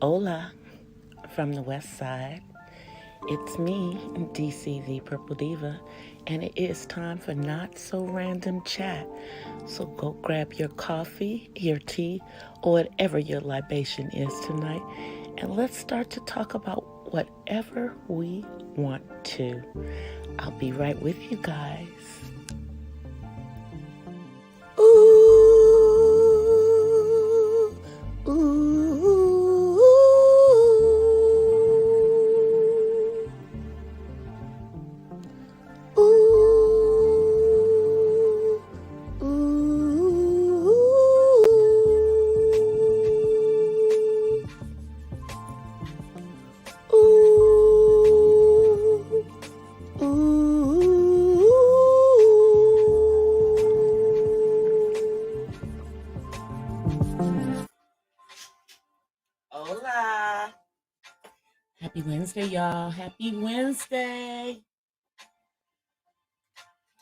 Hola from the west side. It's me, DC the Purple Diva, and it is time for Not So Random Chat. So go grab your coffee, your tea, or whatever your libation is tonight, and let's start to talk about whatever we want to. I'll be right with you guys. Ooh, ooh, ooh, ooh, ooh, ooh. Hola. Happy Wednesday, y'all. Happy Wednesday.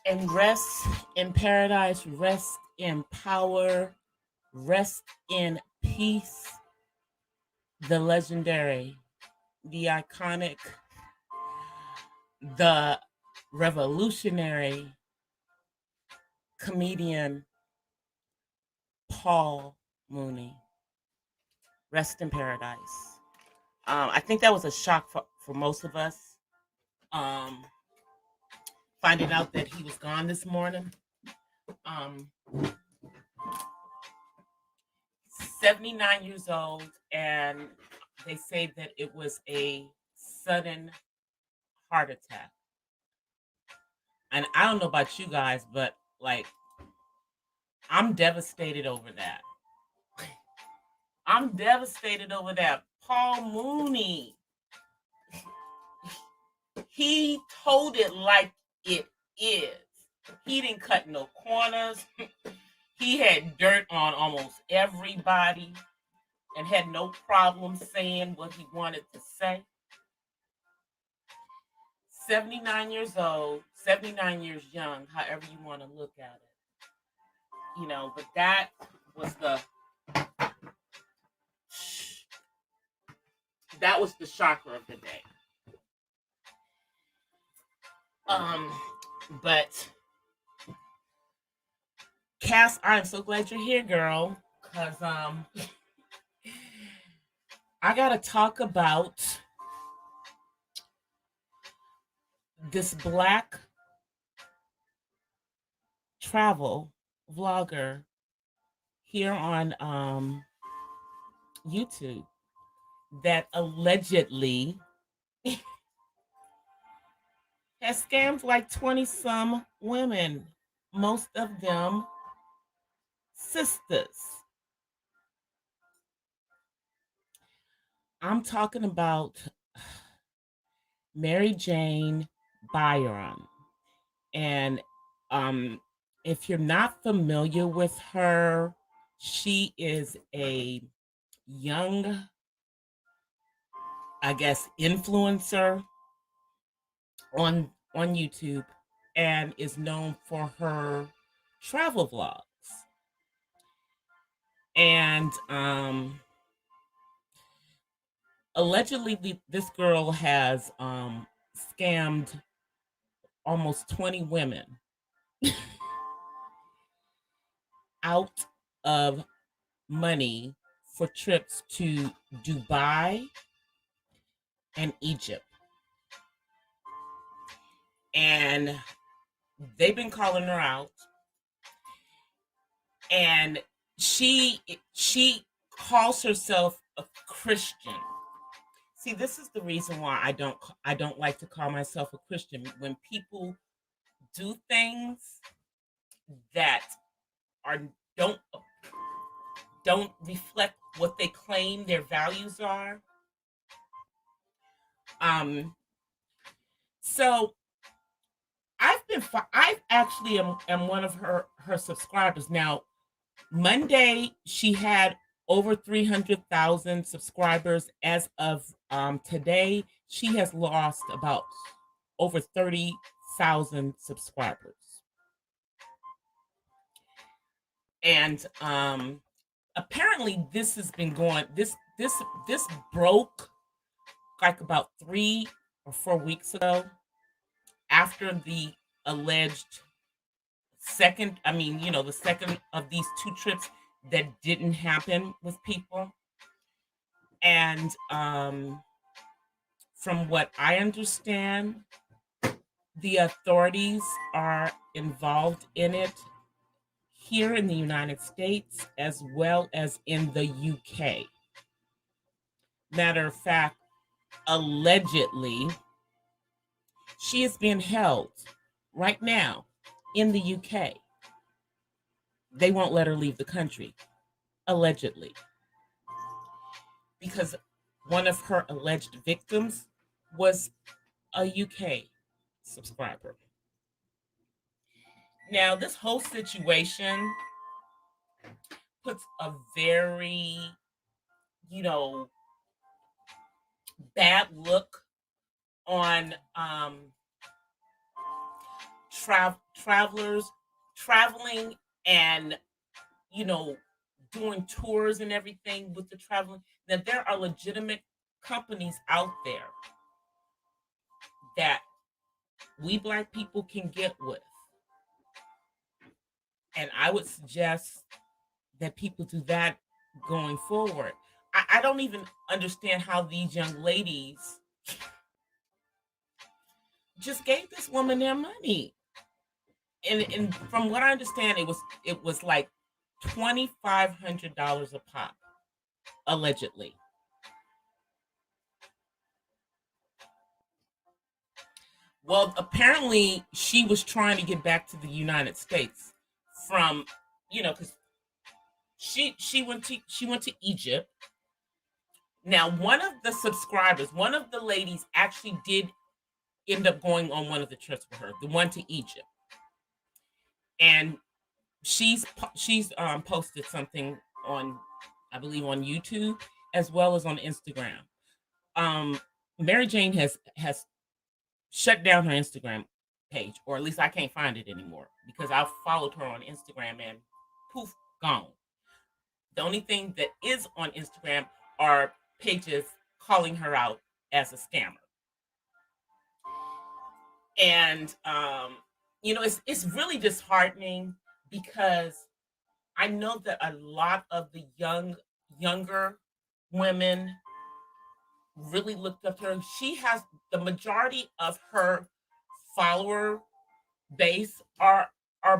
And rest in paradise, rest in power, rest in peace. The legendary, the iconic, the revolutionary comedian Paul Mooney. Rest in paradise. I think that was a shock for most of us. Um, Finding out that he was gone this morning. Um, 79 years old, and they say that it was a sudden heart attack. And I don't know about you guys, but like, I'm devastated over that. I'm devastated over that. Paul Mooney, he told it like it is. He didn't cut no corners. He had dirt on almost everybody and had no problem saying what he wanted to say. 79 years old, 79 years young, however you want to look at it. But that was the shocker of the day. But Cass, I'm so glad you're here, girl, because I gotta talk about this black travel vlogger here on YouTube that allegedly has scammed like 20 some women, most of them sisters. I'm talking about Mary Jane Byron. And if you're not familiar with her, she is a young, I guess, influencer on YouTube and is known for her travel vlogs. And allegedly, this girl has scammed almost 20 women out of money for trips to Dubai and Egypt. And they've been calling her out. And she calls herself a Christian. See, this is the reason why I don't like to call myself a Christian. When people do things that are don't reflect what they claim their values are. So I actually am one of her subscribers. Now, Monday she had over 300,000 subscribers. As of today, she has lost about over 30,000 subscribers. And apparently this this broke like about 3 or 4 weeks ago after the alleged second, I mean, the second of these two trips that didn't happen with people. And from what I understand, the authorities are involved in it here in the United States as well as in the UK. Matter of fact, allegedly, she is being held right now in the UK. They won't let her leave the country, allegedly, because one of her alleged victims was a UK subscriber. Now, this whole situation puts a very, you know, bad look on travelers traveling and, you know, doing tours and everything with the traveling. Now, there are legitimate companies out there that we Black people can get with. And I would suggest that people do that going forward. I don't even understand how these young ladies just gave this woman their money. And from what I understand, it was like $2,500 a pop, allegedly. Well, apparently she was trying to get back to the United States from, because she went to Egypt. Now, one of the subscribers, one of the ladies, actually did end up going on one of the trips with her, the one to Egypt, and she's posted something on, I believe, on YouTube as well as on Instagram. Um, Mary Jane has shut down her Instagram page, or at least I can't find it anymore because I followed her on Instagram and poof, gone. The only thing that is on Instagram are pages calling her out as a scammer. And it's really disheartening because I know that a lot of the younger women really looked up to her. She has the majority of her follower base are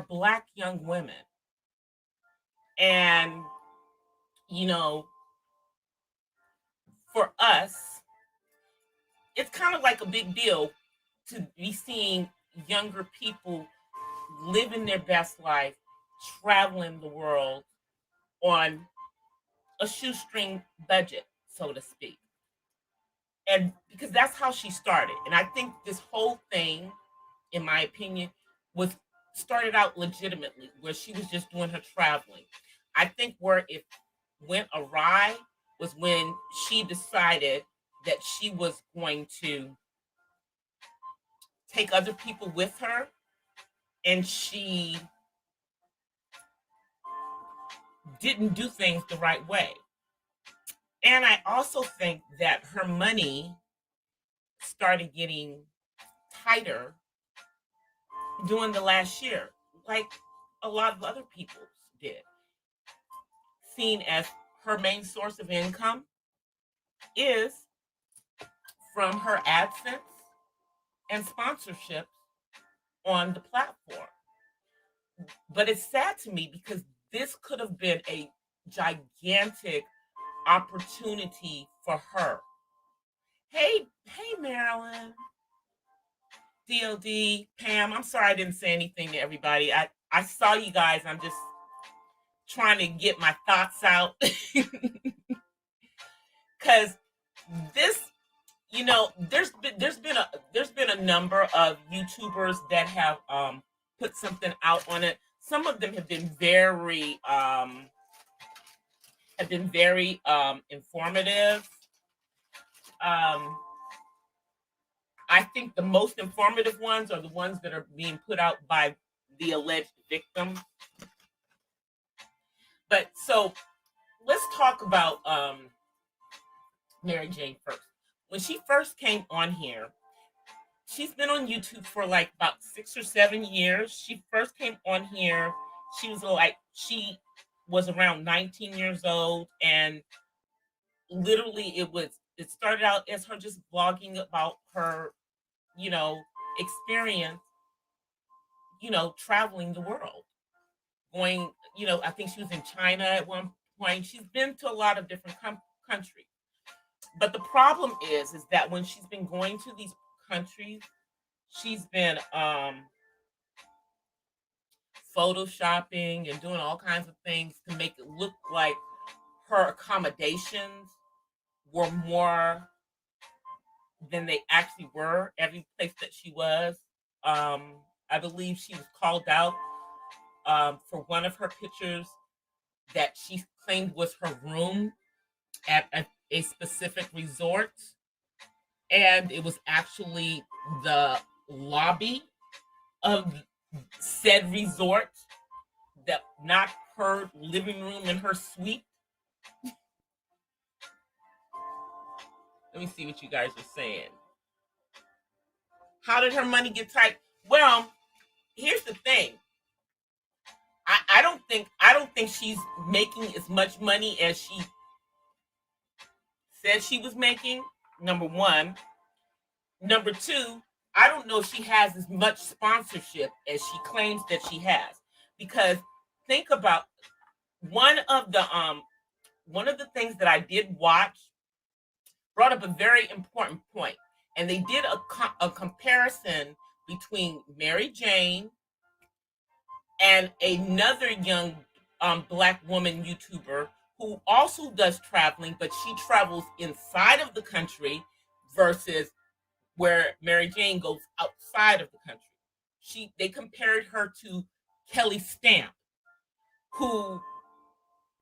Black young women. And you know, for us, it's kind of like a big deal to be seeing younger people living their best life, traveling the world on a shoestring budget, so to speak. And because that's how she started. And I think this whole thing, in my opinion, was started out legitimately, where she was just doing her traveling. I think where it went awry was when she decided that she was going to take other people with her, and she didn't do things the right way. And I also think that her money started getting tighter during the last year, like a lot of other people did, seen as her main source of income is from her AdSense and sponsorships on the platform. But it's sad to me because this could have been a gigantic opportunity for her. Hey, Marilyn, DLD, Pam. I'm sorry I didn't say anything to everybody. I saw you guys. I'm just trying to get my thoughts out because this, there's been a number of YouTubers that have put something out on it. Some of them have been very informative. I think the most informative ones are the ones that are being put out by the alleged victim. But so let's talk about Mary Jane first. When she first came on here, she's been on YouTube for like about 6 or 7 years. She first came on here. She was around 19 years old, and literally it started out as her just vlogging about her, you know, experience, traveling the world, going, I think she was in China at one point. She's been to a lot of different countries. But the problem is that when she's been going to these countries, she's been photoshopping and doing all kinds of things to make it look like her accommodations were more than they actually were every place that she was. I believe she was called out for one of her pictures that she claimed was her room at a specific resort, and it was actually the lobby of said resort, that not her living room and her suite. Let me see what you guys are saying. How did her money get tight? Well, here's the thing. I don't think she's making as much money as she said she was making. Number one. Number two, I don't know if she has as much sponsorship as she claims that she has. Because think about one of the things that I did watch brought up a very important point. And they did a comparison between Mary Jane and another young black woman YouTuber who also does traveling, but she travels inside of the country versus where Mary Jane goes outside of the country. They compared her to Kelly Stamp, who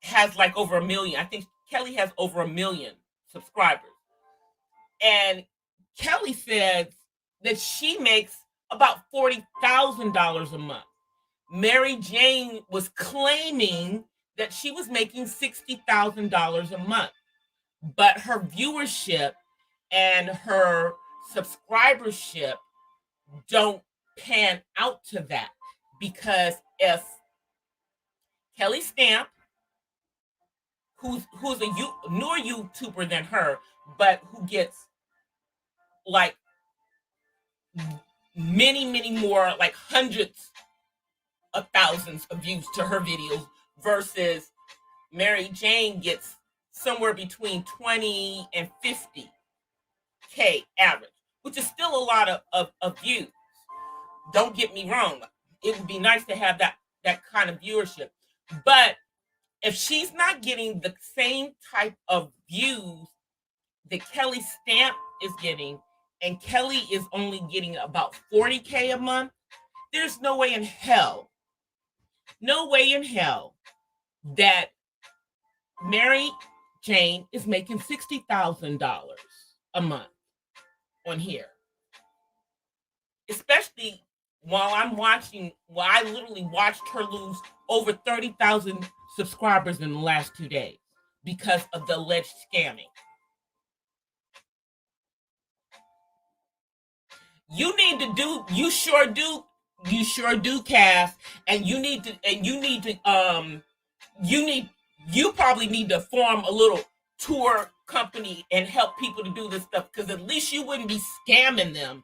has like over 1 million. I think Kelly has over 1 million subscribers. And Kelly says that she makes about $40,000 a month. Mary Jane was claiming that she was making $60,000 a month, but her viewership and her subscribership don't pan out to that, because if Kelly Stamp, who's a newer YouTuber than her, but who gets like many more, like hundreds of thousands of views to her videos, versus Mary Jane gets somewhere between 20 and 50K average, which is still a lot of views. Don't get me wrong. It would be nice to have that kind of viewership. But if she's not getting the same type of views that Kelly Stamp is getting, and Kelly is only getting about 40K a month, there's no way in hell that Mary Jane is making $60,000 a month on here. Especially while I literally watched her lose over 30,000 subscribers in the last 2 days because of the alleged scamming. You sure do, Cass, and you probably need to form a little tour company and help people to do this stuff, because at least you wouldn't be scamming them.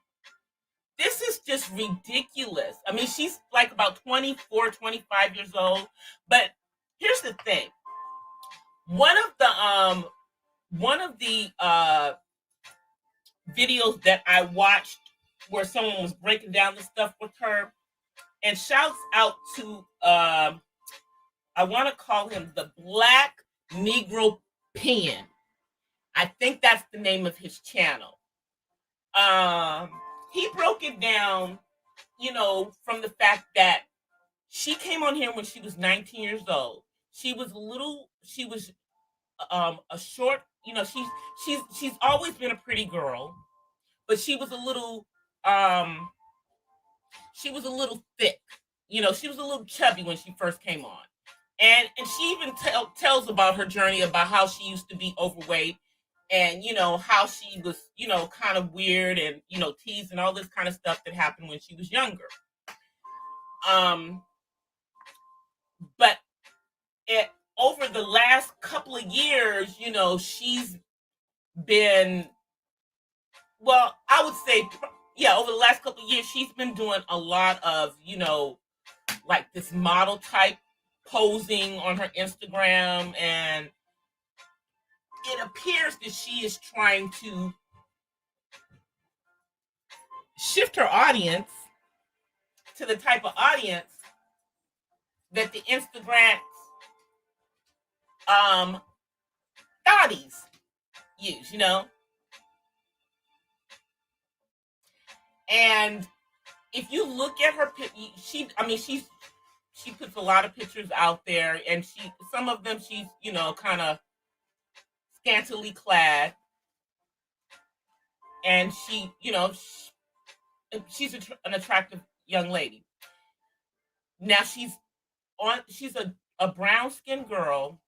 This is just ridiculous. I mean, she's like about 24, 25 years old. But here's the thing. One of the videos that I watched where someone was breaking down the stuff with her, and shouts out to I want to call him the Black Negro Pen. I think that's the name of his channel. He broke it down, from the fact that she came on here when she was 19 years old. She was a short, she's always been a pretty girl, but she was a little thick. She was a little chubby when she first came on. And she even tells about her journey, about how she used to be overweight, and how she was kind of weird and teased and all this kind of stuff that happened when she was younger. But it, over the last couple of years, she's been, well, I would say, yeah, over the last couple of years, she's been doing a lot of, like this model type posing on her Instagram, and it appears that she is trying to shift her audience to the type of audience that the Instagram thotties use, And if you look at her, she puts a lot of pictures out there, and some of them she's kind of scantily clad, and she's an attractive young lady. Now she's a brown skinned girl,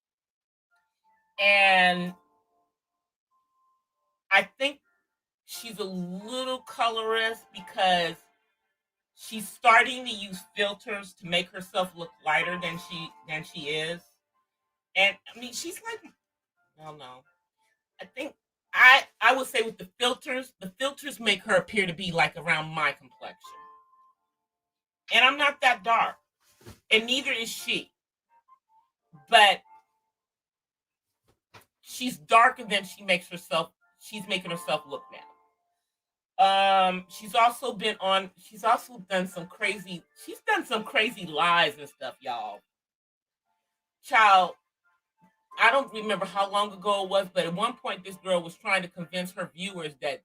and I think she's a little colorist because she's starting to use filters to make herself look lighter than she is. And I mean, she's like, I don't know. I think I would say with the filters make her appear to be like around my complexion. And I'm not that dark, and neither is she. But she's darker than she's making herself look now. She's also done some crazy lies and stuff, y'all. Child, I don't remember how long ago it was, but at one point this girl was trying to convince her viewers that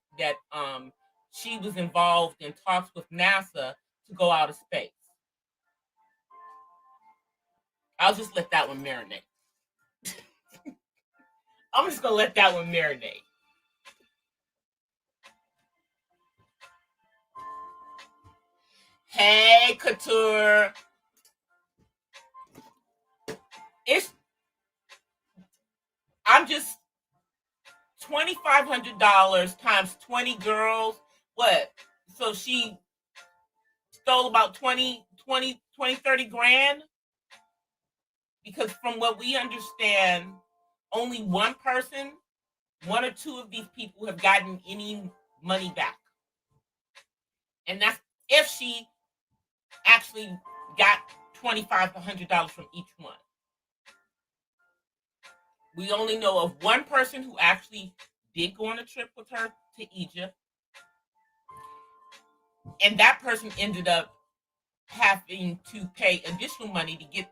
she was involved in talks with NASA to go out of space. I'll just let that one marinate. I'm just gonna let that one marinate. Hey, Couture. I'm just $2,500 times 20 girls. What? So she stole about 30 grand? Because from what we understand, only one or two of these people have gotten any money back. And that's if she actually got $2,500 from each one. We only know of one person who actually did go on a trip with her to Egypt. And that person ended up having to pay additional money to get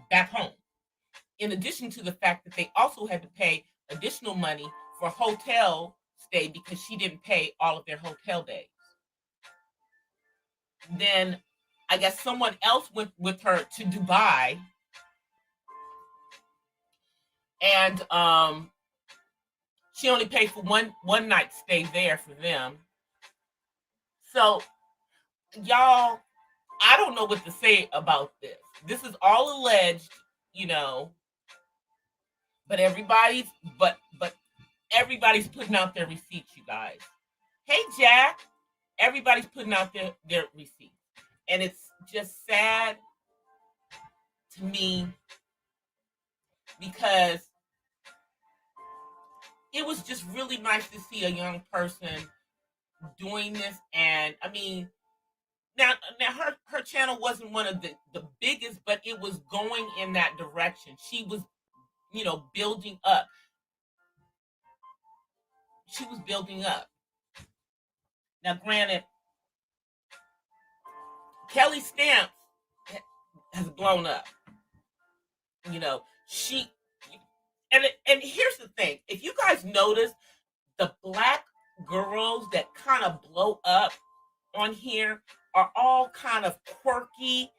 back home. In addition to the fact that they also had to pay additional money for hotel stay because she didn't pay all of their hotel days. Then I guess someone else went with her to Dubai, and she only paid for one night stay there for them. So y'all, I don't know what to say about this. This is all alleged, but everybody's putting out their receipts, you guys. Hey Jack, everybody's putting out their receipts. And it's just sad to me because it was just really nice to see a young person doing this. And I mean, now her channel wasn't one of the biggest, but it was going in that direction. She was, building up. She was building up. Now, granted, Kelly Stamps has blown up. She and here's the thing: if you guys notice, the black girls that kind of blow up on here are all kind of quirky,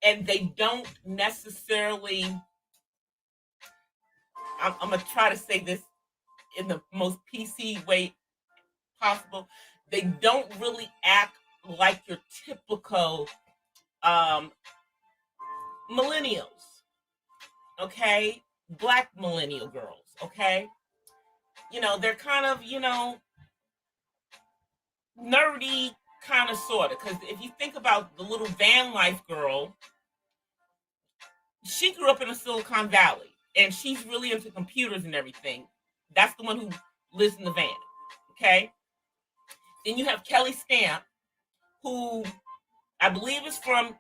and they don't necessarily. I'm gonna try to say this in the most PC way possible. They don't really act like your typical millennials, okay? Black millennial girls, okay? they're kind of, nerdy, kind of, sort of. Because if you think about the little van life girl, she grew up in the Silicon Valley and she's really into computers and everything. That's the one who lives in the van. Okay. Then you have Kelly Stamp, who I believe is from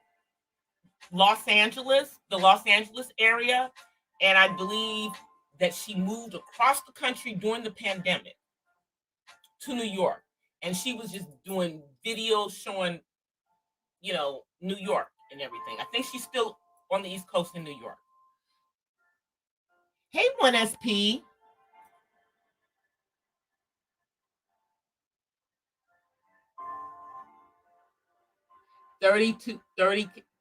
Los Angeles, the Los Angeles area. And I believe that she moved across the country during the pandemic to New York. And she was just doing videos showing, New York and everything. I think she's still on the East Coast in New York. Hey, 1SP. 30 to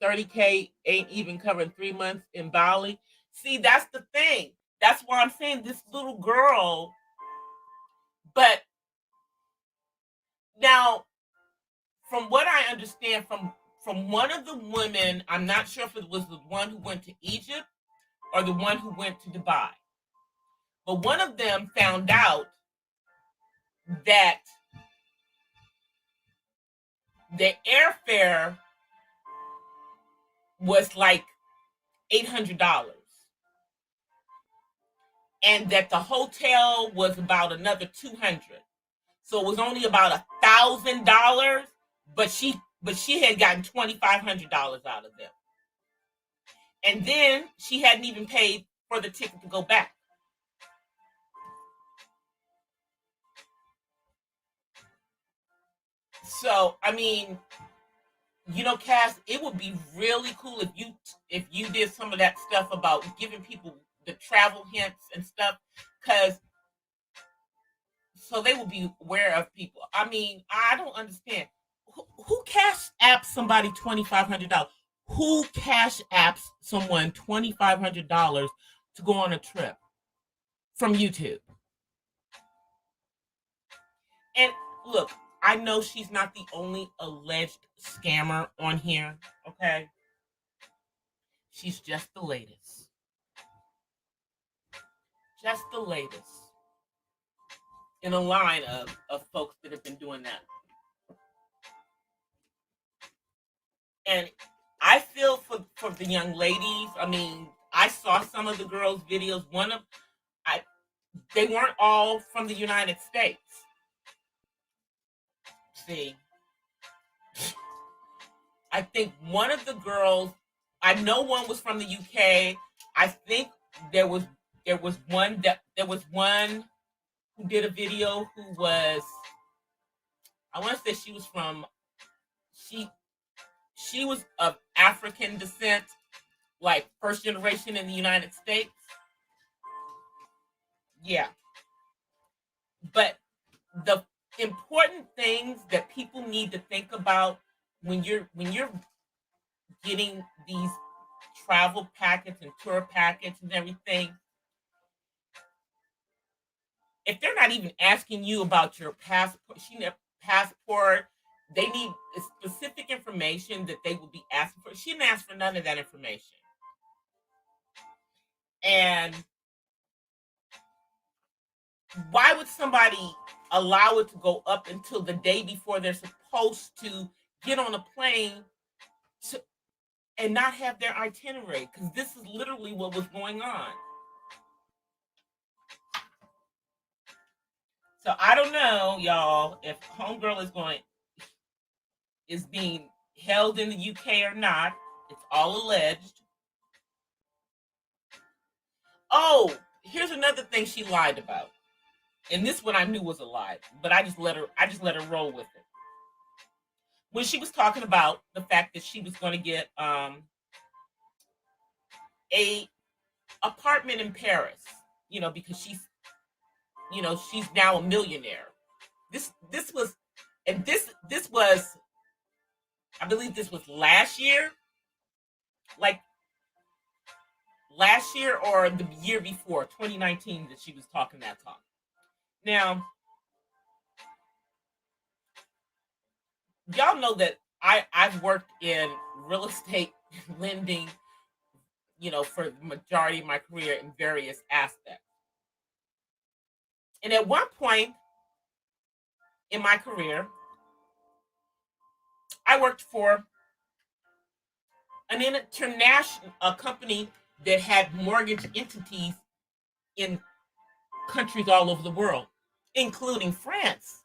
30K ain't even covering 3 months in Bali. See, that's the thing. That's why I'm saying this little girl. But now, from what I understand from one of the women, I'm not sure if it was the one who went to Egypt or the one who went to Dubai. But one of them found out that the airfare was like $800 and that the hotel was about another 200. So it was only about $1,000, but she had gotten $2,500 out of them. And then she hadn't even paid for the ticket to go back. So I mean, Cass, it would be really cool if you did some of that stuff about giving people the travel hints and stuff, because so they will be aware of people. I mean, I don't understand who cash apps somebody $2,500. Who cash apps someone $2,500 to go on a trip from YouTube? And look, I know she's not the only alleged scammer on here. Okay, she's just the latest. Just the latest in a line of folks that have been doing that. And I feel for the young ladies. I mean, I saw some of the girls' videos. I they weren't all from the United States. See, I think one of the girls, I know one was from the UK. I think there was one who did a video who was, I want to say she was from, she was of African descent, like first generation in the United States. Yeah. But the important things that people need to think about when you're getting these travel packets and tour packets and everything, if they're not even asking you about your passport, they need specific information that they will be asking for. She didn't ask for none of that information. And why would somebody allow it to go up until the day before they're supposed to get on a plane and not have their itinerary? Because this is literally what was going on. So I don't know, y'all, if Homegirl is being held in the UK or not. It's all alleged. Oh, here's another thing she lied about. And this one I knew was a lie, but I just let her roll with it. When she was talking about the fact that she was going to get a apartment in Paris, because she's now a millionaire. This was, and this was, I believe this was last year, like last year or the year before, 2019, that she was talking that talk. Now, y'all know that I've worked in real estate lending, for the majority of my career in various aspects. And at one point in my career, I worked for an international company that had mortgage entities in countries all over the world, including France.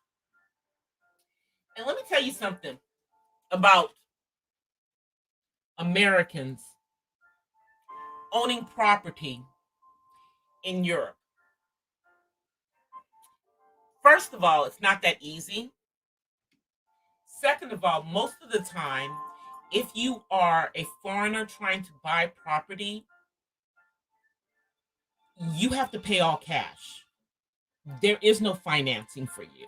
And let me tell you something about Americans owning property in Europe. First of all, it's not that easy. Second of all, most of the time, if you are a foreigner trying to buy property, you have to pay all cash. There is no financing for you.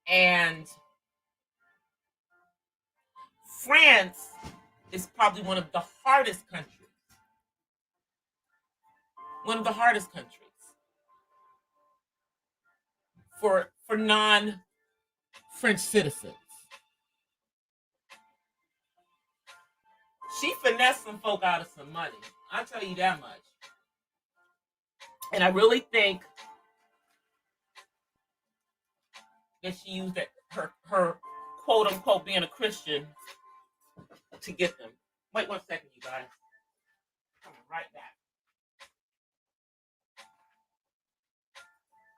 And France is probably one of the hardest countries for non French citizens. She finessed some folk out of some money. I'll tell you that much. And I really think that she used her quote unquote being a Christian to get them. Wait 1 second, you guys. Coming right back.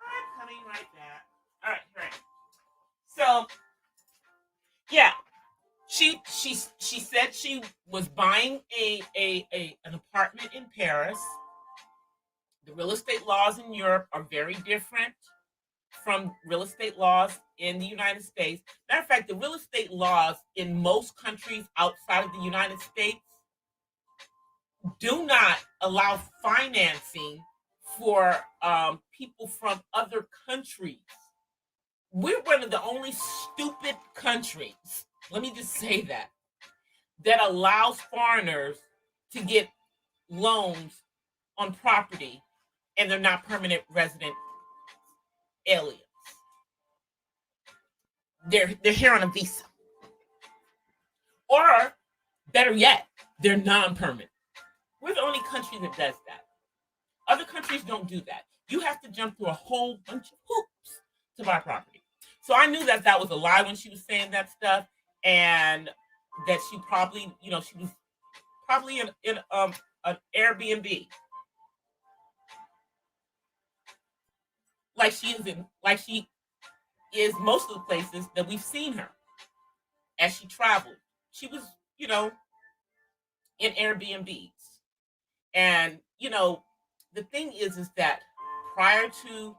I'm coming right back. All right, right. So yeah, she said she was buying an apartment in Paris. The real estate laws in Europe are very different from real estate laws in the United States. Matter of fact, the real estate laws in most countries outside of the United States do not allow financing for people from other countries. We're one of the only stupid countries, let me just say that allows foreigners to get loans on property and they're not permanent resident aliens. They're here on a visa. Or better yet, they're non-permanent. We're the only country that does that. Other countries don't do that. You have to jump through a whole bunch of hoops to buy property. So I knew that was a lie when she was saying that stuff, and that she probably, she was probably in an Airbnb, like she is most of the places that we've seen her as she traveled. She was, in Airbnbs, and the thing is that prior to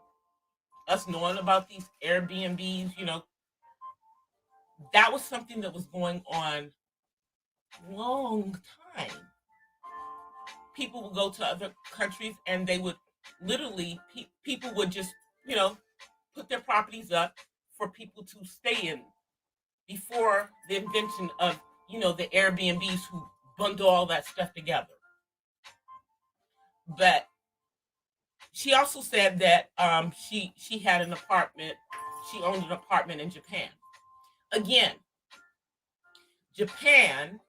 us knowing about these Airbnbs, that was something that was going on long time. People would go to other countries and they would literally, people would just, put their properties up for people to stay in before the invention of, the Airbnbs who bundle all that stuff together. But she also said that she had an apartment, she owned an apartment in Japan. Again, Japan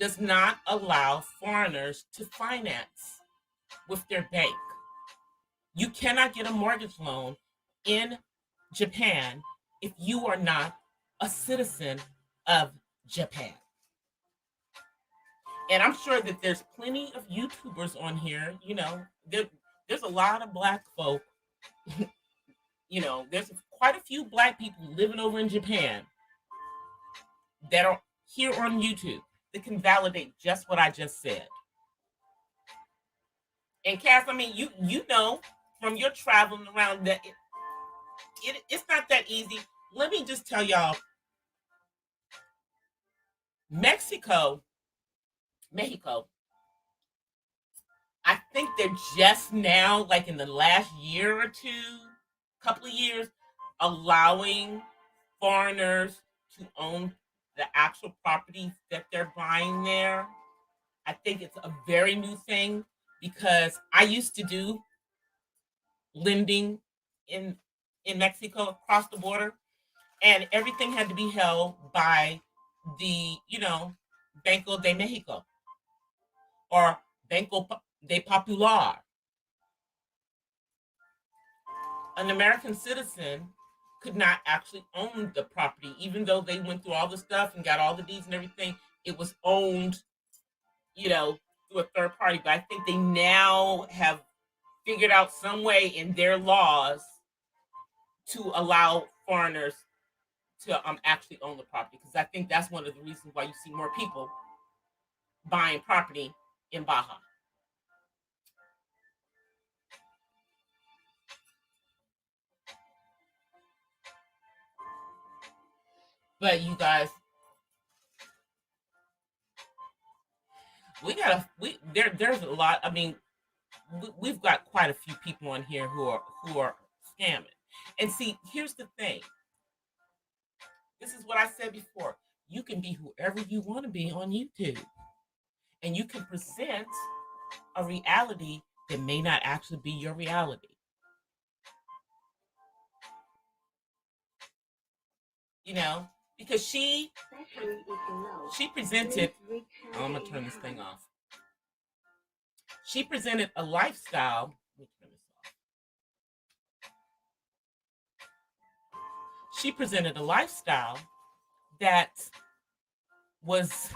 does not allow foreigners to finance with their bank. You cannot get a mortgage loan in Japan if you are not a citizen of Japan. And I'm sure that there's plenty of YouTubers on here, there's a lot of black folk, there's quite a few black people living over in Japan that are here on YouTube that can validate just what I just said. And Cass, I mean, you know from your traveling around that it's not that easy. Let me just tell y'all, Mexico, I think they're just now, like in the last year or two, couple of years, allowing foreigners to own the actual properties that they're buying there. I think it's a very new thing because I used to do lending in Mexico across the border, and everything had to be held by the Banco de Mexico or Banco de Popular. an American citizen could not actually own the property, even though they went through all the stuff and got all the deeds and everything. It was owned, you know, through a third party. But I think they now have figured out some way in their laws to allow foreigners to actually own the property, because I think that's one of the reasons why you see more people buying property in Baja. But you guys, there's a lot. I mean, we've got quite a few people on here who are scamming. And see, here's the thing. This is what I said before. You can be whoever you want to be on YouTube, and you can present a reality that may not actually be your reality. You know, because she presented. Oh, I'm gonna turn this thing off. She presented a lifestyle. Let me turn this off. She presented a lifestyle that was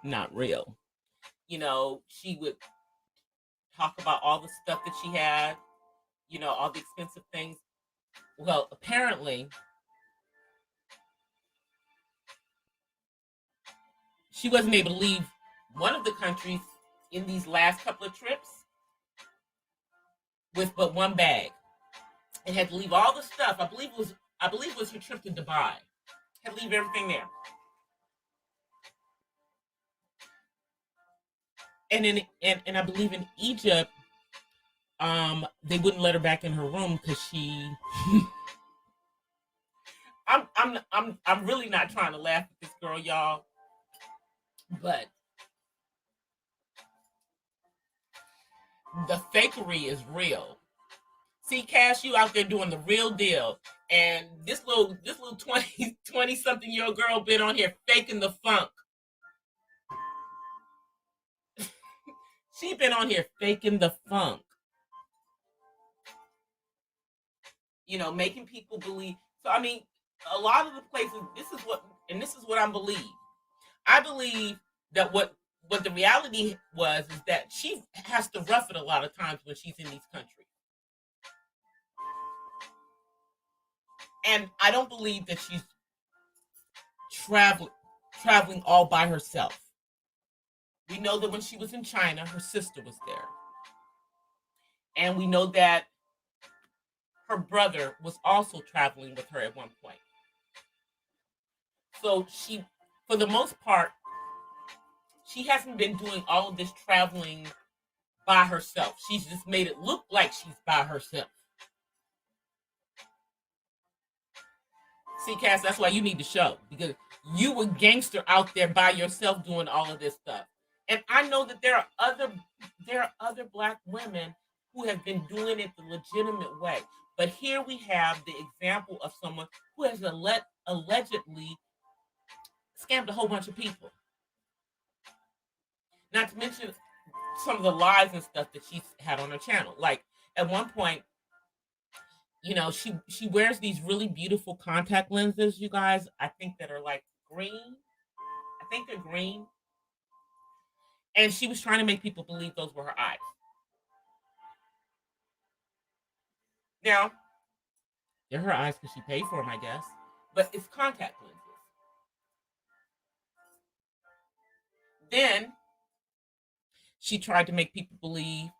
not real. You know, she would talk about all the stuff that she had, you know, all the expensive things. Well, apparently, she wasn't able to leave one of the countries in these last couple of trips with but one bag, and had to leave all the stuff. I believe it was her trip to Dubai. Had to leave everything there. And I believe in Egypt, they wouldn't let her back in her room because she. I'm really not trying to laugh at this girl, y'all, but the fakery is real. See, Cash, you out there doing the real deal, and this little 20 something year old girl been on here faking the funk. She been on here faking the funk. You know, making people believe. So I mean, a lot of the places. This is what I believe. I believe that what the reality was is that she has to rough it a lot of times when she's in these countries, and I don't believe that she's traveling traveling all by herself. We know that when she was in China, her sister was there, and we know that her brother was also traveling with her at one point. So she, for the most part, she hasn't been doing all of this traveling by herself. She's just made it look like she's by herself. See, Cass, that's why you need to show, because you were gangster out there by yourself doing all of this stuff. And I know that there are other black women who have been doing it the legitimate way. But here we have the example of someone who has allegedly scammed a whole bunch of people. Not to mention some of the lies and stuff that she's had on her channel. Like at one point, you know, she wears these really beautiful contact lenses, you guys. I think that are like green. I think they're green. And she was trying to make people believe those were her eyes. Now, they're her eyes because she paid for them, I guess. But it's contact lenses. Then she tried to make people believe,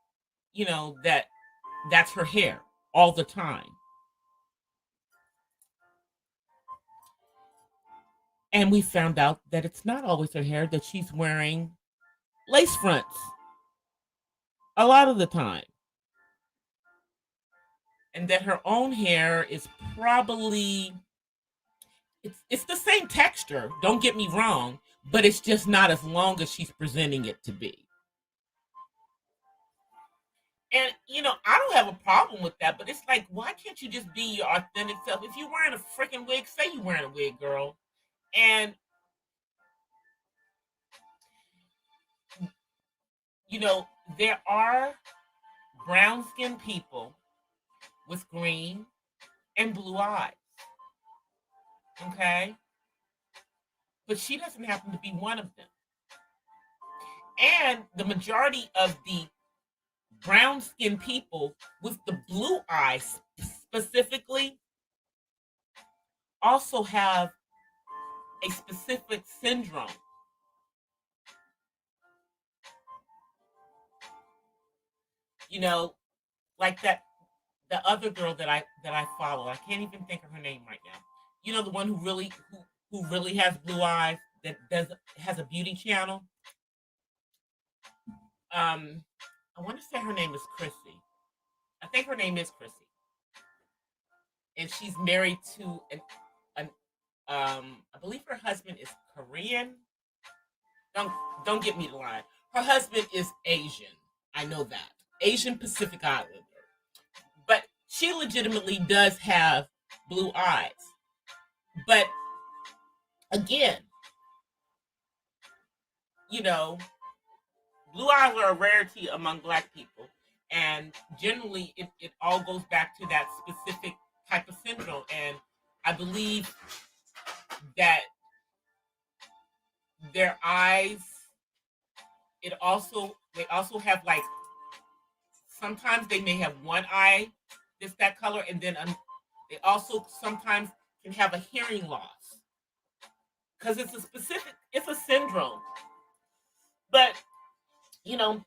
you know, that that's her hair all the time. And we found out that it's not always her hair, that she's wearing lace fronts a lot of the time. And that her own hair is probably it's the same texture, don't get me wrong, but it's just not as long as she's presenting it to be. And you know, I don't have a problem with that, but it's like, why can't you just be your authentic self? If you're wearing a freaking wig, say you're wearing a wig, girl. And you know, there are brown skinned people with green and blue eyes. Okay? But she doesn't happen to be one of them. And the majority of the brown skinned people with the blue eyes specifically also have a specific syndrome. You know, like that the other girl that I follow. I can't even think of her name right now. You know, the one who really has blue eyes that does has a beauty channel. I want to say her name is Chrissy. I think her name is Chrissy, and she's married to an I believe her husband is Korean. Don't don't get me the line. Her husband is Asian. I know that. Asian Pacific Islander. But she legitimately does have blue eyes. But again, you know, blue eyes are a rarity among black people. And generally, it all goes back to that specific type of syndrome. And I believe that their eyes, they also have like, sometimes they may have one eye that's that color. And then they also sometimes can have a hearing loss. Because it's a syndrome. But, you know,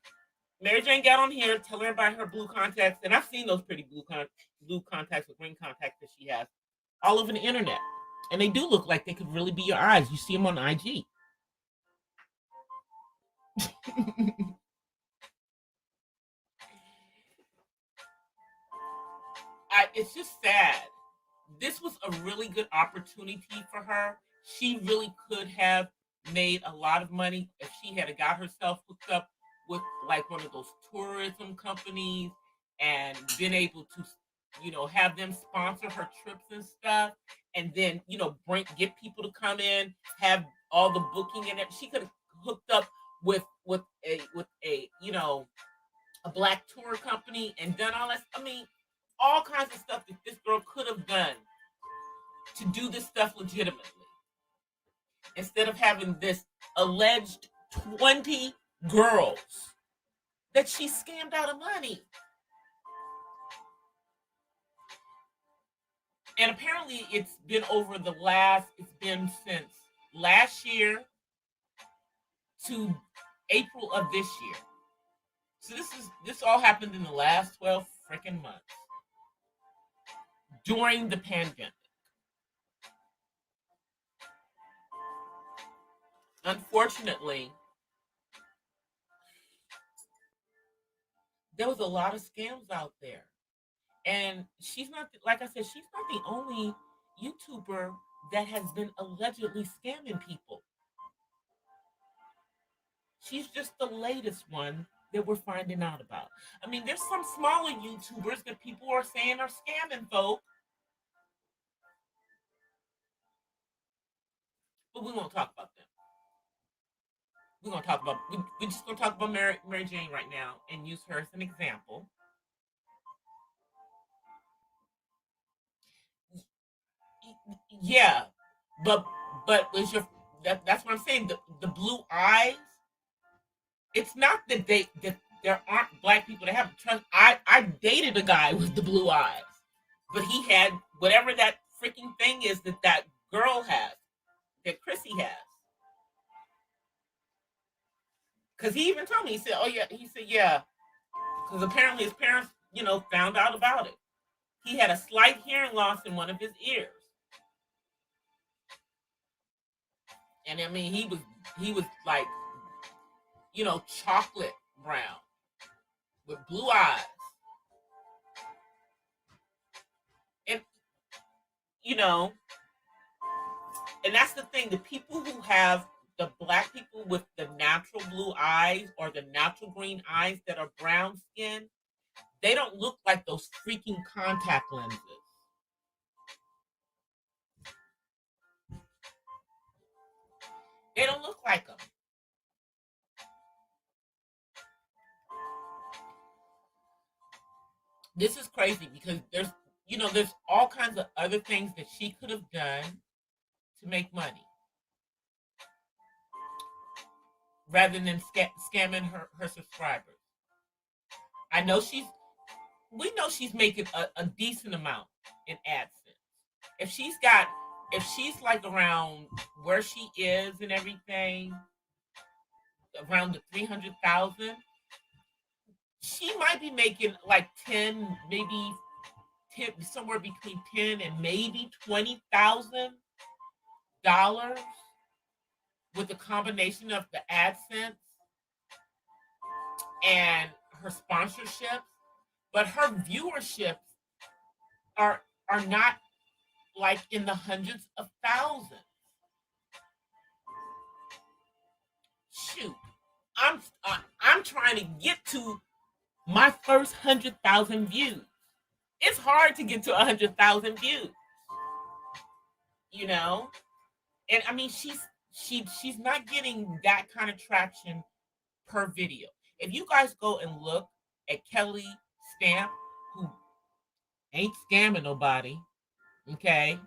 Mary Jane got on here telling everybody her blue contacts, and I've seen those pretty blue contacts with green contacts that she has all over the internet, and they do look like they could really be your eyes. You see them on IG. It's just sad. This was a really good opportunity for her. She really could have made a lot of money if she had got herself hooked up with like one of those tourism companies and been able to, have them sponsor her trips and stuff, and then get people to come in, have all the booking in it. She could have hooked up with a a black tour company and done all that. I mean, all kinds of stuff that this girl could have done to do this stuff legitimately instead of having this alleged 20 girls that she scammed out of money. And apparently it's been since last year to April of this year. So this all happened in the last 12 freaking months during the pandemic. Unfortunately, there was a lot of scams out there. And she's not, like I said, she's not the only YouTuber that has been allegedly scamming people. She's just the latest one that we're finding out about. I mean, there's some smaller YouTubers that people are saying are scamming folk, but we won't talk about them. We're just gonna talk about Mary Jane right now and use her as an example. Yeah, but was that's what I'm saying. The blue eyes. It's not that there aren't black people that have trust. I dated a guy with the blue eyes, but he had whatever that freaking thing is that girl has, that Chrissy has. Because he even told me, he said, "Oh yeah," he said, "Yeah," because apparently his parents, found out about it. He had a slight hearing loss in one of his ears, and I mean he was like, chocolate brown with blue eyes, and you know and that's the thing. The people who have the black people with the natural blue eyes or the natural green eyes that are brown skin, they don't look like those freaking contact lenses. They don't look like them. This is crazy because there's all kinds of other things that she could have done to make money rather than scamming her subscribers. I know we know she's making a decent amount in AdSense. If she's like around where she is and everything, around the 300,000, she might be making like 10, maybe 10, somewhere between 10 and maybe $20,000 with the combination of the AdSense and her sponsorships. But her viewerships are are not like in the hundreds of thousands. Shoot, I'm trying to get to my first 100,000 views. It's hard to get to 100,000 views, you know. And I mean, she's not getting that kind of traction per video. If you guys go and look at Kelly Stamp, who ain't scamming nobody, okay?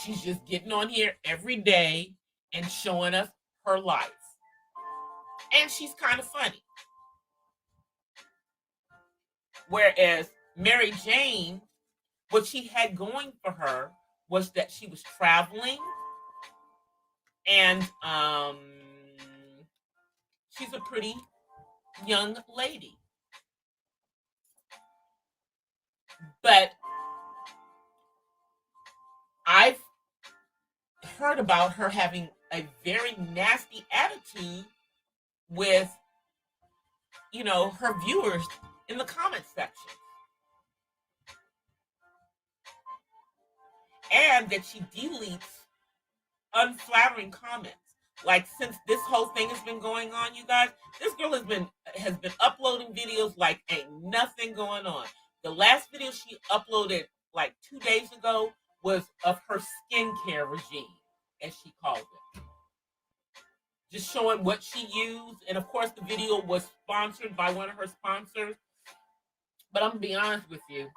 She's just getting on here every day and showing us her life. And she's kind of funny. Whereas Mary Jane, what she had going for her was that she was traveling and she's a pretty young lady. But I've heard about her having a very nasty attitude with, her viewers in the comment section. And that she deletes unflattering comments. Like since this whole thing has been going on, you guys, this girl has been uploading videos like ain't nothing going on. The last video she uploaded like 2 days ago was of her skincare regime, as she calls it. Just showing what she used. And of course the video was sponsored by one of her sponsors. But I'm gonna be honest with you.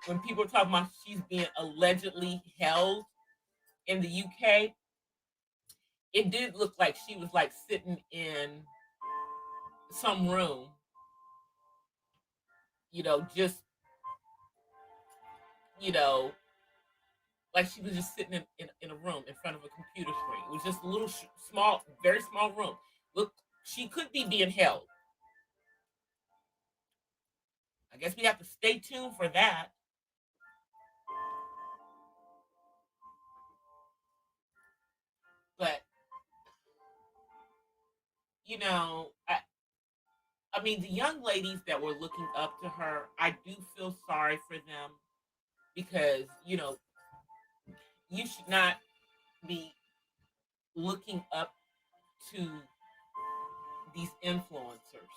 When people are talking about she's being allegedly held in the UK, it did look like she was like sitting in some room, just, you know, like she was just sitting in a room in front of a computer screen. It was just a little small, very small room. Look, she could be being held. I guess we have to stay tuned for that. But, I mean, the young ladies that were looking up to her, I do feel sorry for them because, you should not be looking up to these influencers,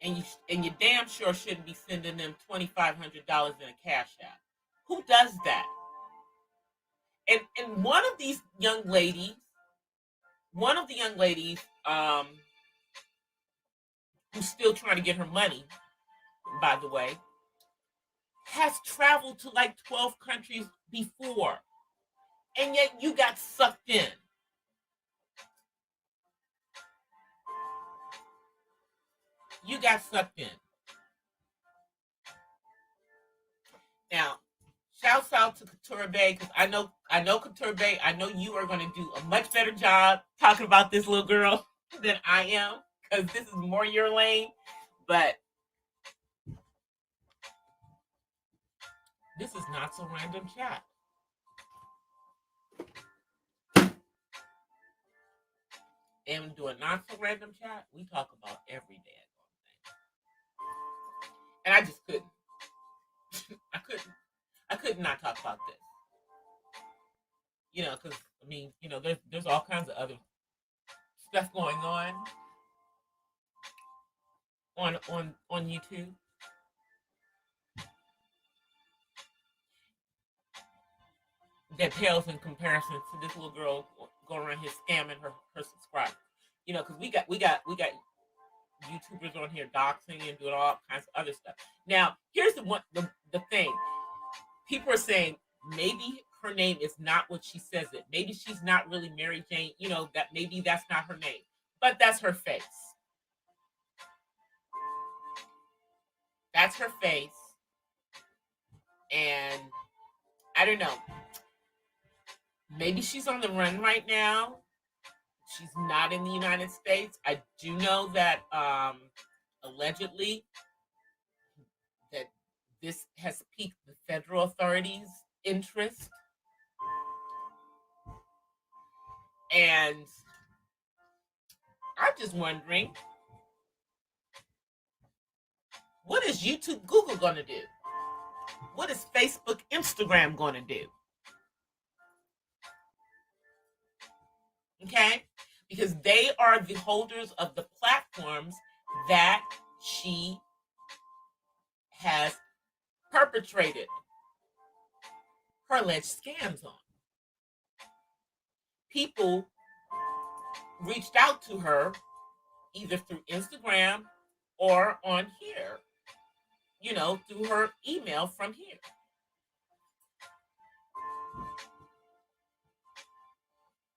and you damn sure shouldn't be sending them $2,500 in a cash app. Who does that? And one of the young ladies, who's still trying to get her money, by the way, has traveled to like 12 countries before, and yet you got sucked in. You got sucked in. Now, shouts out to Couture Bay because I know Couture Bay. I know you are going to do a much better job talking about this little girl than I am because this is more your lane. But this is not so random chat. And doing not so random chat, we talk about every day. And I just couldn't. I could not talk about this. Because I mean, there's all kinds of other stuff going on YouTube. That pales in comparison to this little girl going around here scamming her subscribers. because we got YouTubers on here doxing and doing all kinds of other stuff. Now, here's the thing. People are saying maybe her name is not what she says it. Maybe she's not really Mary Jane, that maybe that's not her name. But that's her face. That's her face. And I don't know. Maybe she's on the run right now. She's not in the United States. I do know that allegedly that this has piqued the federal authorities' interest. And I'm just wondering, what is YouTube, Google going to do? What is Facebook, Instagram going to do? Okay? Because they are the holders of the platforms that she has perpetrated her alleged scams on. People reached out to her either through Instagram or on here, through her email from here.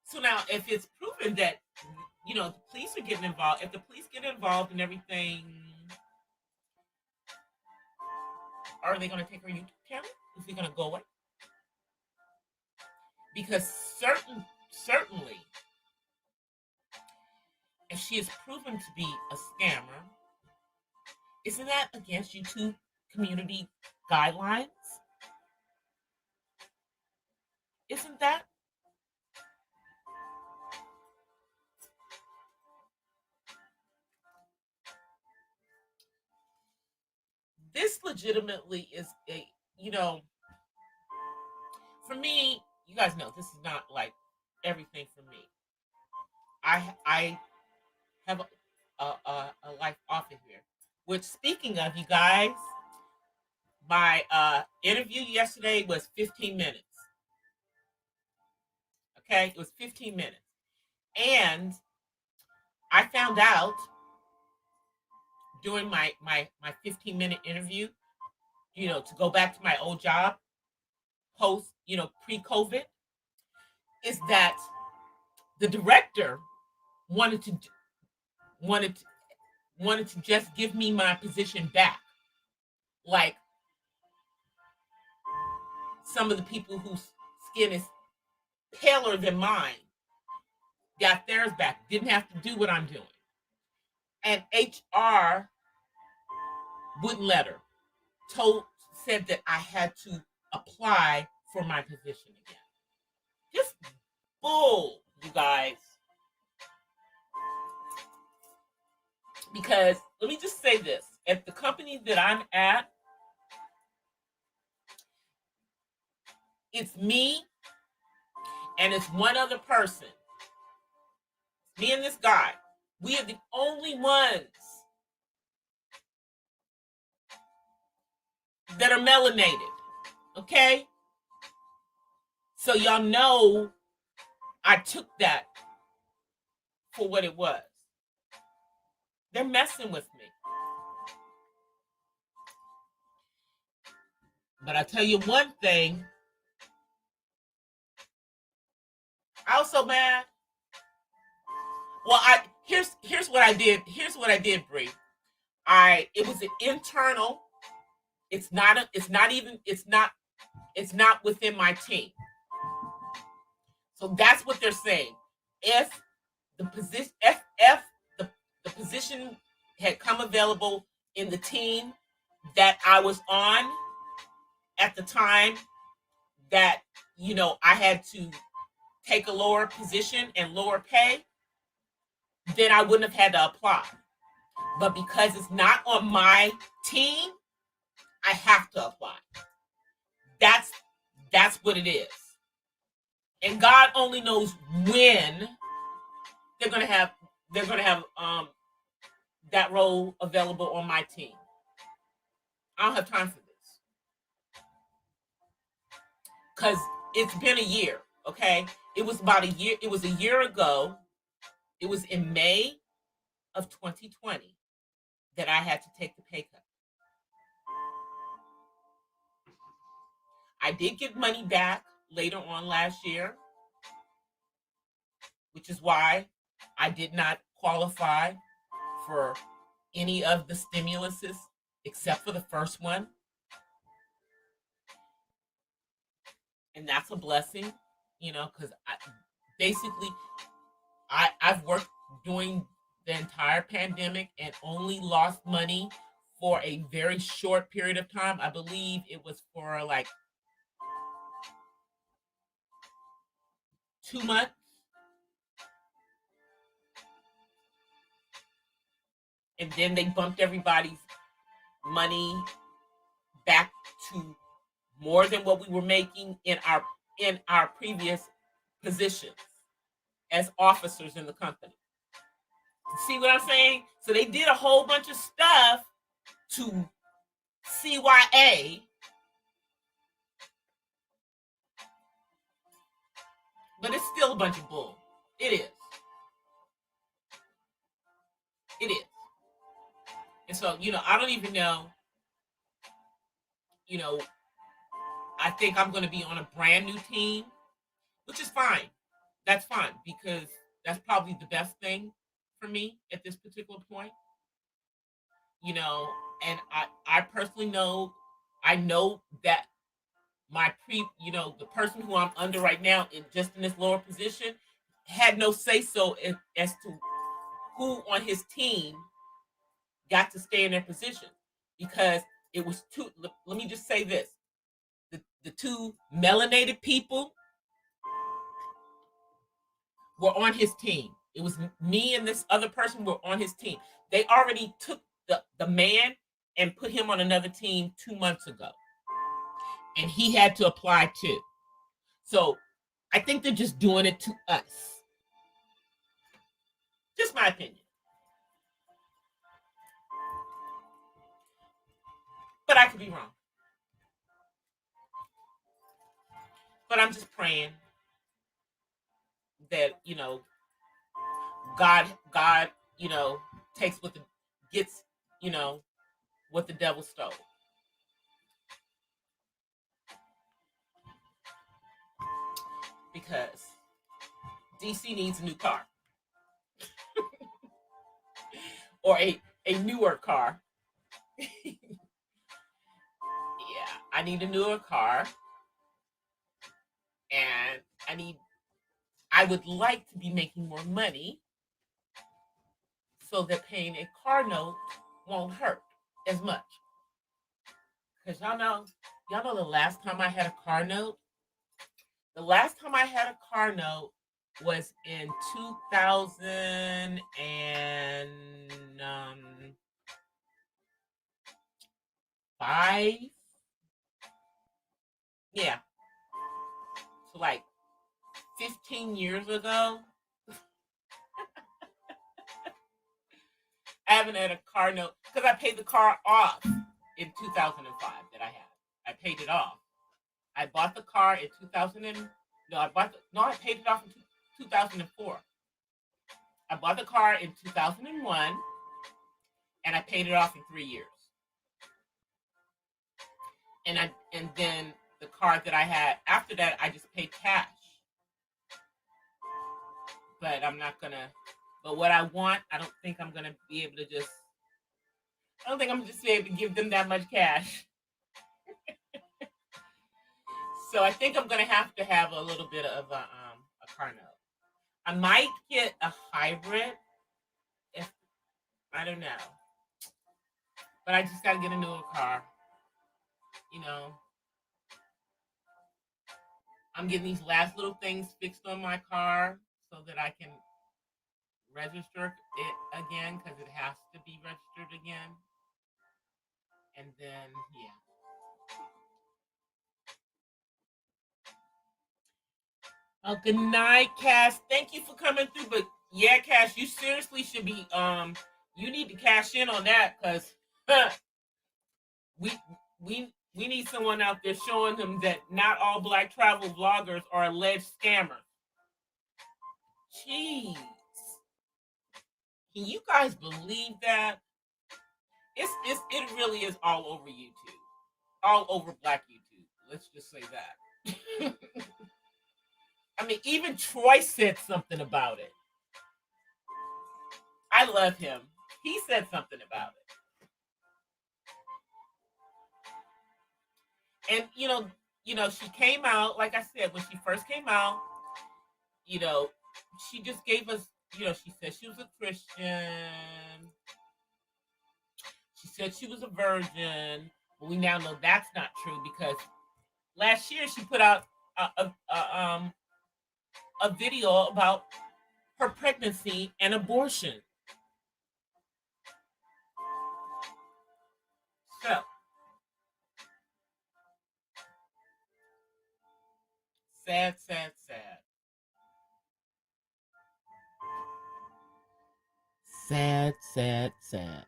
So now, if it's proven that, the police are getting involved, if the police get involved and everything, are they going to take her YouTube channel? Is it going to go away? Because certainly, if she is proven to be a scammer, isn't that against YouTube community guidelines? Isn't that? This legitimately is for me, you guys know this is not like everything for me. I have a life off of here. Which, speaking of, you guys, my interview yesterday was 15 minutes. Okay, it was 15 minutes. And I found out during my 15-minute interview, to go back to my old job post, pre-COVID, is that the director wanted to just give me my position back. Like some of the people whose skin is paler than mine got theirs back, didn't have to do what I'm doing. And HR wouldn't let her. Said that I had to apply for my position again. Just bull, you guys. Because let me just say this. At the company that I'm at, it's me and it's one other person. Me and this guy. We are the only ones that are melanated. Okay? So y'all know I took that for what it was. They're messing with me. But I tell you one thing. I was so mad. Well, here's what I did. Here's what I did, Bree. It was an internal. It's not within my team. So that's what they're saying. If the position had come available in the team that I was on at the time, that I had to take a lower position and lower pay, then I wouldn't have had to apply. But because it's not on my team, I have to apply. That's what it is. And God only knows when they're gonna have that role available on my team. I don't have time for this. Because it's been a year, okay? It was about a year, it was a year ago, It was in May of 2020 that I had to take the pay cut. I did get money back later on last year, which is why I did not qualify for any of the stimuluses except for the first one. And that's a blessing, because basically I've worked during the entire pandemic and only lost money for a very short period of time. I believe it was for like 2 months. And then they bumped everybody's money back to more than what we were making in our previous positions as officers in the company. See what I'm saying? So they did a whole bunch of stuff to CYA, but it's still a bunch of bull. It is. It is. And so, I don't even know, I think I'm going to be on a brand new team, which is fine. That's fine because that's probably the best thing for me at this particular point. And I personally know, I know that the person who I'm under right now, just in this lower position, had no say so as to who on his team got to stay in their position, because it was two. Let me just say this: the two melanated people were on his team. It was me and this other person were on his team. They already took the man and put him on another team 2 months ago, and he had to apply too. So I think they're just doing it to us. Just my opinion. But I could be wrong. But I'm just praying that, God, takes what gets, what the devil stole. Because DC needs a new car. Or a newer car. Yeah, I need a newer car. And I would like to be making more money so that paying a car note won't hurt as much. Because y'all know the last time I had a car note? The last time I had a car note was in 2005. Yeah. So like 15 years ago. I haven't had a car note because I paid the car off in 2005 that I had. I paid it off. I bought the car in 2000 and I paid it off in 2004. I bought the car in 2001 and I paid it off in 3 years. And then the car that I had after that, I just paid cash. But I'm not gonna. But what I want, I don't think I'm gonna be able to just. I don't think I'm just be able to give them that much cash. So I think I'm gonna have to have a little bit of a car note. I might get a hybrid. If I don't know, but I just gotta get a newer car. I'm getting these last little things fixed on my car so that I can register it again because it has to be registered again. And then, yeah. Oh, good night, Cash. Thank you for coming through. But yeah, Cash, you seriously should be you need to cash in on that because we need someone out there showing them that not all Black travel vloggers are alleged scammers. Jeez. Can you guys believe that? It really is all over YouTube, all over Black YouTube. Let's just say that. I mean, even Troy said something about it. I love him. He said something about it, and she came out like I said when she first came out. You know, she just gave us. She said she was a Christian. She said she was a virgin, but we now know that's not true because last year she put out a video about her pregnancy and abortion. So sad, sad, sad. Sad, sad, sad.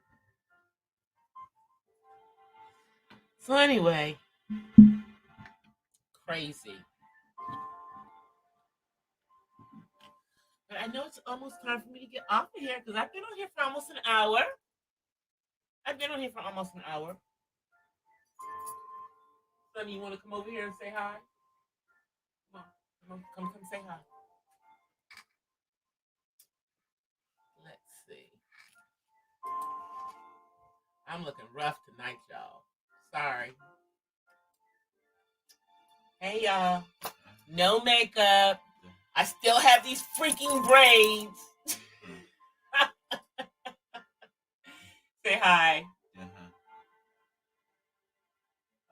So anyway, crazy. But I know it's almost time for me to get off of here because I've been on here for almost an hour. I've been on here for almost an hour. Sonny, you want to come over here and say hi? Come on, come say hi. Let's see. I'm looking rough tonight, y'all. Sorry. Hey, y'all. No makeup. I still have these freaking braids. Say hi.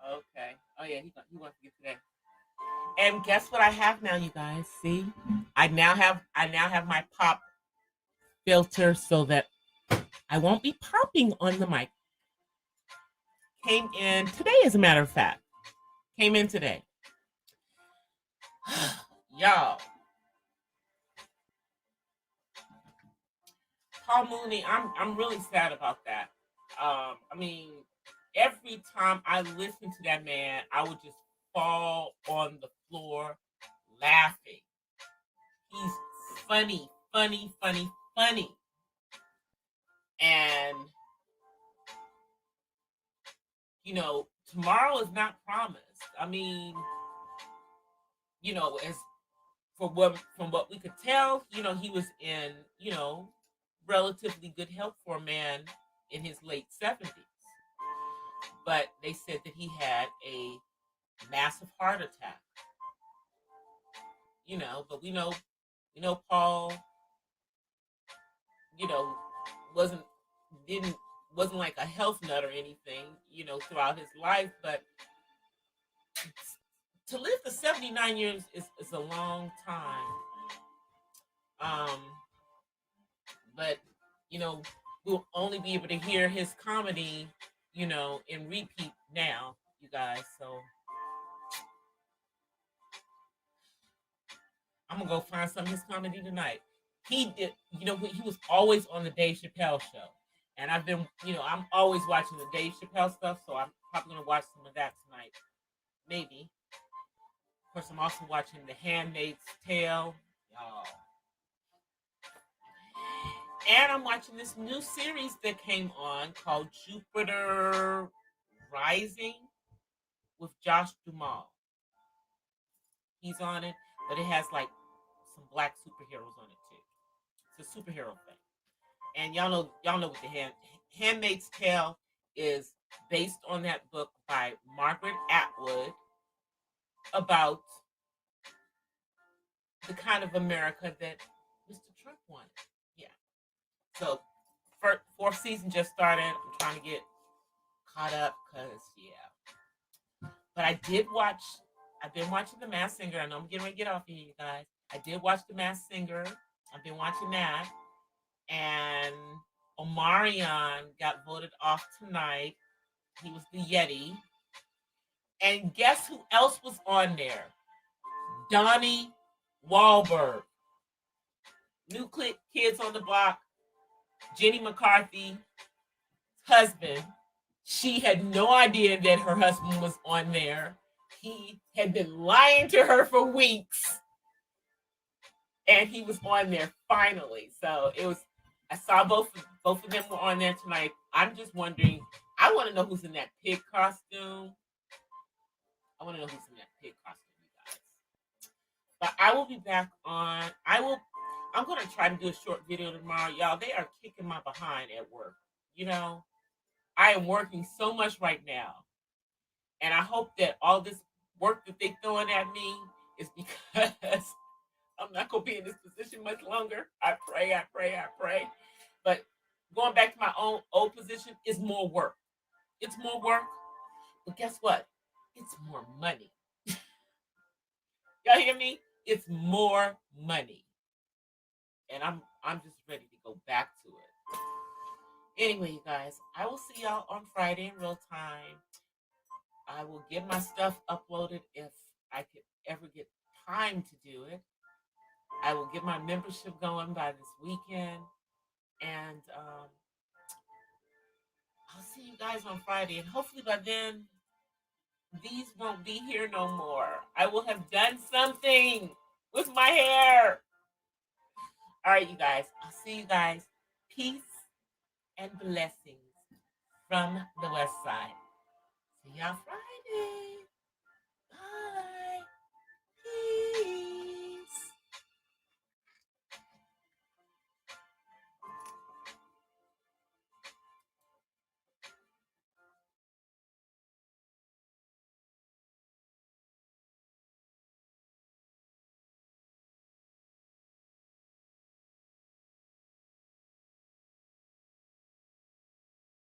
Okay. Oh yeah, he wants to get today. And guess what I have now, you guys? See, I now have my pop filter so that I won't be popping on the mic. Came in today, as a matter of fact. Came in today. Y'all. Paul Mooney, I'm really sad about that. I mean, every time I listen to that man, I would just fall on the floor laughing. He's funny, funny, funny, funny. And tomorrow is not promised. I mean, as from what we could tell, he was in, relatively good health for a man in his late 70s. But they said that he had a massive heart attack. But we know Paul, wasn't wasn't like a health nut or anything, throughout his life, but to live to 79 years is a long time. But we'll only be able to hear his comedy, in repeat now, you guys. So I'm gonna go find some of his comedy tonight. He did, he was always on the Dave Chappelle show, and I've been, I'm always watching the Dave Chappelle stuff, so I'm probably gonna watch some of that tonight, maybe. Of course, I'm also watching The Handmaid's Tale, y'all. And I'm watching this new series that came on called Jupiter Rising with Josh Duhamel. He's on it, but it has like some black superheroes on it too. It's a superhero thing. And y'all know what the Handmaid's Tale is based on that book by Margaret Atwood about the kind of America that Mr. Trump wanted. Yeah. So, fourth season just started. I'm trying to get caught up because, yeah. But I've been watching The Masked Singer. I know I'm getting ready to get off of here, you guys. I did watch The Masked Singer. I've been watching that. And Omarion got voted off tonight. He was the Yeti. And guess who else was on there? Donnie Wahlberg. New Kids on the Block. Jenny McCarthy's husband. She had no idea that her husband was on there. He had been lying to her for weeks. And he was on there finally. So it was I saw both of them were on there tonight. I'm just wondering. I want to know who's in that pig costume. I want to know who's in that pig costume, you guys. But I will be back on. I'm gonna try to do a short video tomorrow, y'all. They are kicking my behind at work. You know, I am working so much right now, and I hope that all this work that they throwing at me is because I'm not gonna be in this position much longer. I pray, I pray, I pray. But going back to my own old position is more work. It's more work, but guess what? It's more money. Y'all hear me? It's more money, and I'm just ready to go back to it. Anyway, you guys, I will see y'all on Friday in real time. I will get my stuff uploaded if I could ever get time to do it. I will get my membership going by this weekend, and I'll see you guys on Friday. And hopefully by then, these won't be here no more. I will have done something with my hair. All right, you guys. I'll see you guys. Peace and blessings from the West Side. See y'all Friday. Bye. Peace.